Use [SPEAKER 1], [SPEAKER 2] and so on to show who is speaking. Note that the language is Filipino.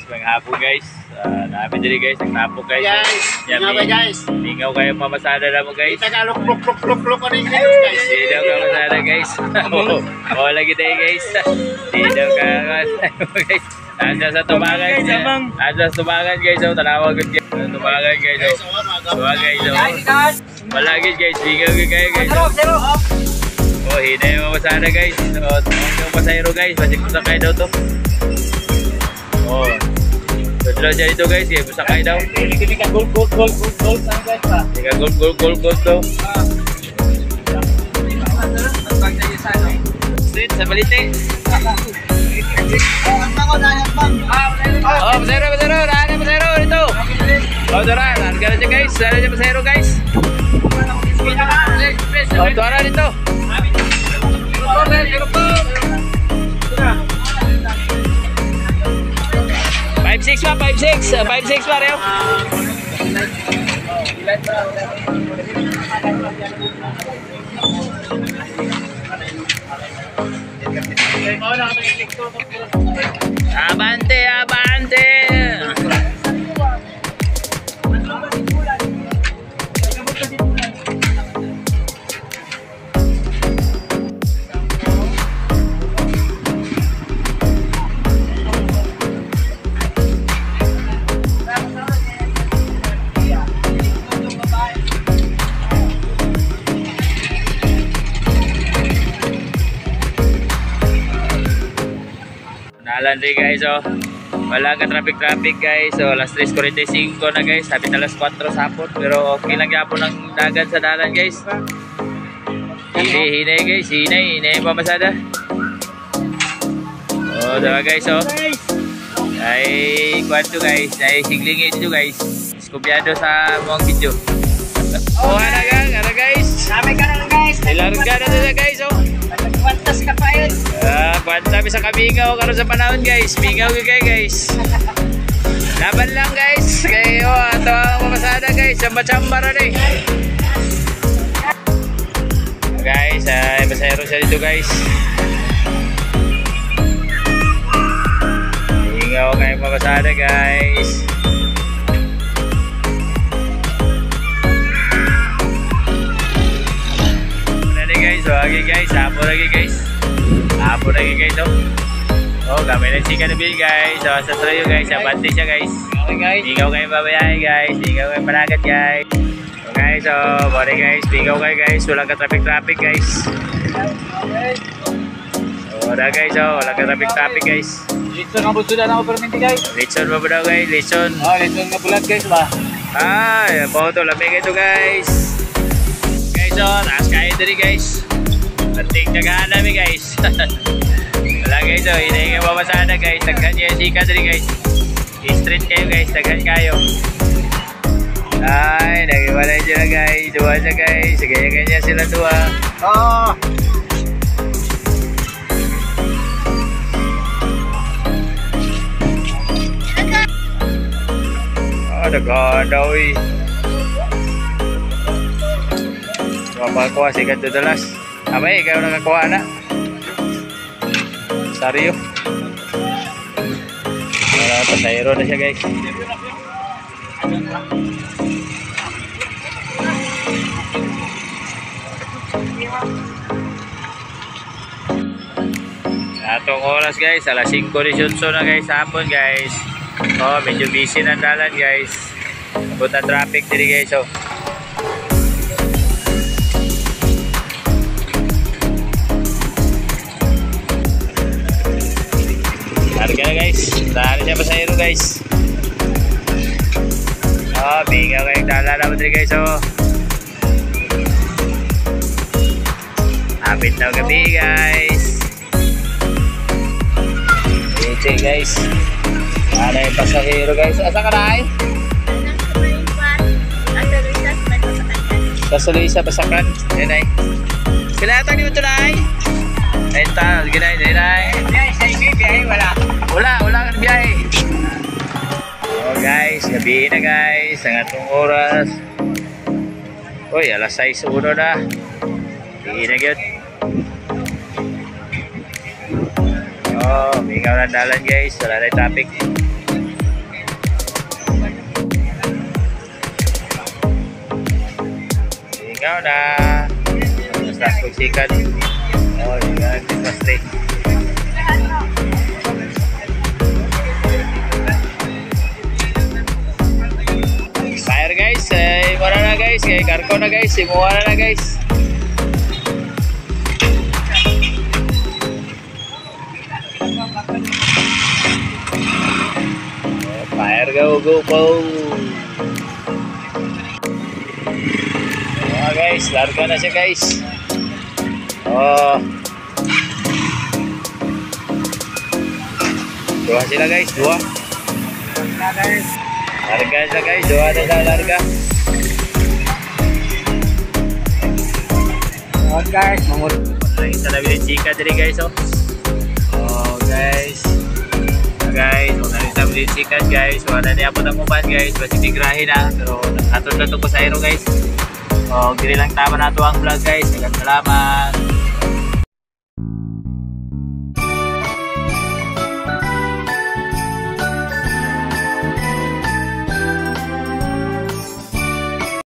[SPEAKER 1] manghapon guys. Namin diri guys, nagtapok guys.
[SPEAKER 2] Ingaw guys.
[SPEAKER 1] Ingaw kayo mamasada na mo guys.
[SPEAKER 2] Tagalog luk guys.
[SPEAKER 1] Di daw ka masada guys. Oo lagi tayo guys. Di daw ka guys. Asa sa tumagan. Asa sa tumagan guys. Tanawag guys. Tumagan guys. Tumagan guys. Malagit guys. Ingaw kayo guys. Oh, hinay mo masada guys. Oh, yung pasayro guys. Basik mo sakay daw to. Oh. Sudah jadi itu guys, ya bisa kai daw.
[SPEAKER 2] Ini kan gold kan guys pa.
[SPEAKER 1] Ini gold daw. Street sa balite. Oh, pasero dito. Oh, tara, larga na siya guys. Larga na pasero guys. Oh, tara dito. 5'6" pa, 5'6" pa rin. Abante. Nalandri guys, oh. Wala ka traffic guys. So alas 3:45 na guys. Sabi na alas 4 sa hapon. Pero okay lang yapon ng dagat sa dalan guys. Hinay guys. Hinay pa masada. Oh, diba guys, oh. Ay, kwanto guys. Ay, siglingi dito guys. Skubyado sa mga video. Oh, ano guys.
[SPEAKER 2] Dami ka na guys.
[SPEAKER 1] Ilarga na dito guys, oh.
[SPEAKER 2] Kwantas ka pa yun.
[SPEAKER 1] Kwanta sa kabingaw karon sa panahon guys. Bingaw kayo guys. Laban lang guys. Kayo ato ang mamasada guys. Chamba-chamba rin eh. Guys, ay pasayro siya dito guys. Bingaw kayo mamasada guys. Okay guys, hapon lagi guys. Oh, kami na sika na bil guys. So, sa trayo guys, abante siya guys.
[SPEAKER 2] Okay guys.
[SPEAKER 1] Bingaw kayo babayahe guys. Bingaw kayo managat guys. So guys, bari guys, bingaw kayo guys. Wala ka traffic guys. So, wala guys, wala ka traffic guys.
[SPEAKER 2] Litson ang busudan ako perminti guys.
[SPEAKER 1] Litson ba daw guys? Litson.
[SPEAKER 2] Oh, litson nga bulat guys ba?
[SPEAKER 1] Boto lamig ito guys. Guys, taas kayo dito guys. Penting jagaan namin guys. Wala guys, hindi nga babasada guys. Taghan niya sika dito guys. Street kayo guys, taghan kayo. Ay, nagiwalay sila guys. Dua siya guys. Ganyan sila dua.
[SPEAKER 2] Oo.
[SPEAKER 1] Naganda uy. Mapakuha si Kanto Dalas. Amay, ikaw nakakuha na. Saryo. Pasayro na siya guys. Atong oras guys, alas 5:18 na guys, hapon guys. Oh, medyo busy na dalan guys. Punta traffic diri guys, oh. Harga na guys. Dahil siya pasayro guys. Oh, bingaw kayong dalala mo diri guys, oh. Hapit na gabi guys. Eche guys. Ano yung pasahero guys? Asa ka na ay? Sa Luisa Basakan. Yan ay. Kilatan niyo ito na ay? Ayun ta, ginay, ay.
[SPEAKER 2] Biyahe sa biyahe, wala.
[SPEAKER 1] Wala ka biyahe. Oh guys, gabi na guys. Ang atong oras. Uy, alas 6:01 na. Hindi na yun. Oh, mingaw na dalan guys. Wala na traffic. oh, na mas pagsikat. Oh, yan, pasti. Fire guys, wala na guys, kay karko na guys, imuha na guys. Fire, go, go, go. Oh guys, larga na siya guys. Oh. Dua sila guys, dua. Larga siya guys, dua na siya larga.
[SPEAKER 2] Oh guys, mangul.
[SPEAKER 1] Sa labi ng chika diri guys, oh. Oh guys. Guys, wala rin sa bilis sikat guys, wala niya po tamupan guys, basi tigrahin na, pero atod na ito po sa aero guys. O, gini lang tama na ito ang vlog guys, salamat.